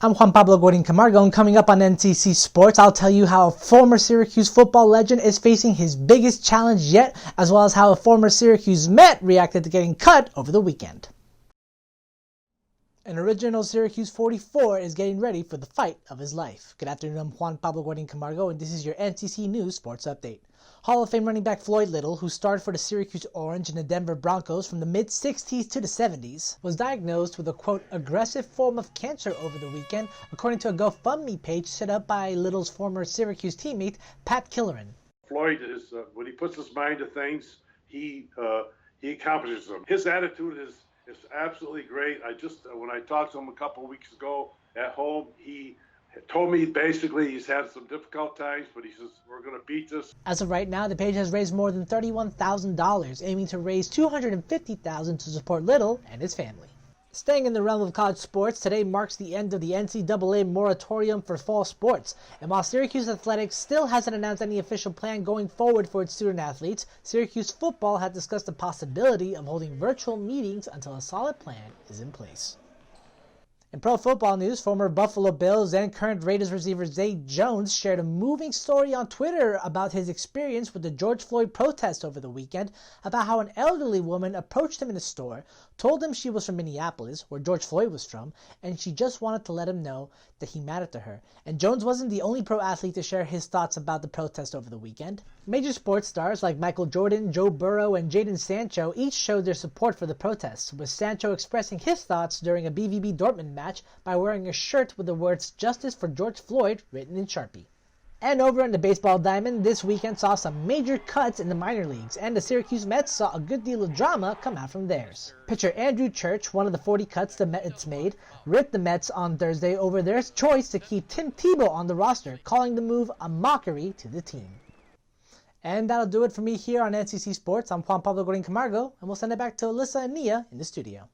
I'm Juan Pablo Guarin-Camargo, and coming up on NCC Sports, I'll tell you how a former Syracuse football legend is facing his biggest challenge yet, as well as how a former Syracuse Met reacted to getting cut over the weekend. An original Syracuse 44 is getting ready for the fight of his life. Good afternoon, I'm Juan Pablo Guarin-Camargo, and this is your NCC News Sports Update. Hall of Fame running back Floyd Little, who started for the Syracuse Orange and the Denver Broncos from the mid-60s to the 70s, was diagnosed with a, quote, aggressive form of cancer over the weekend, according to a GoFundMe page set up by Little's former Syracuse teammate, Pat Killeran. Floyd is, when he puts his mind to things, he accomplishes them. His attitude is absolutely great. When I talked to him a couple of weeks ago at home, he told me basically he's had some difficult times, but he says, we're going to beat this. As of right now, the page has raised more than $31,000, aiming to raise $250,000 to support Little and his family. Staying in the realm of college sports, today marks the end of the NCAA moratorium for fall sports. And while Syracuse Athletics still hasn't announced any official plan going forward for its student athletes, Syracuse football has discussed the possibility of holding virtual meetings until a solid plan is in place. In pro football news, former Buffalo Bills and current Raiders receiver Zay Jones shared a moving story on Twitter about his experience with the George Floyd protest over the weekend, about how an elderly woman approached him in a store, told him she was from Minneapolis, where George Floyd was from, and she just wanted to let him know that he mattered to her. And Jones wasn't the only pro athlete to share his thoughts about the protest over the weekend. Major sports stars like Michael Jordan, Joe Burrow, and Jadon Sancho each showed their support for the protests, with Sancho expressing his thoughts during a BVB Dortmund match by wearing a shirt with the words "Justice for George Floyd" written in Sharpie. And over in the baseball diamond, this weekend saw some major cuts in the minor leagues, and the Syracuse Mets saw a good deal of drama come out from theirs. Pitcher Andrew Church, one of the 40 cuts the Mets made, ripped the Mets on Thursday over their choice to keep Tim Tebow on the roster, calling the move a mockery to the team. And that'll do it for me here on NCC Sports. I'm Juan Pablo Guarin-Camargo, and we'll send it back to Alyssa and Nia in the studio.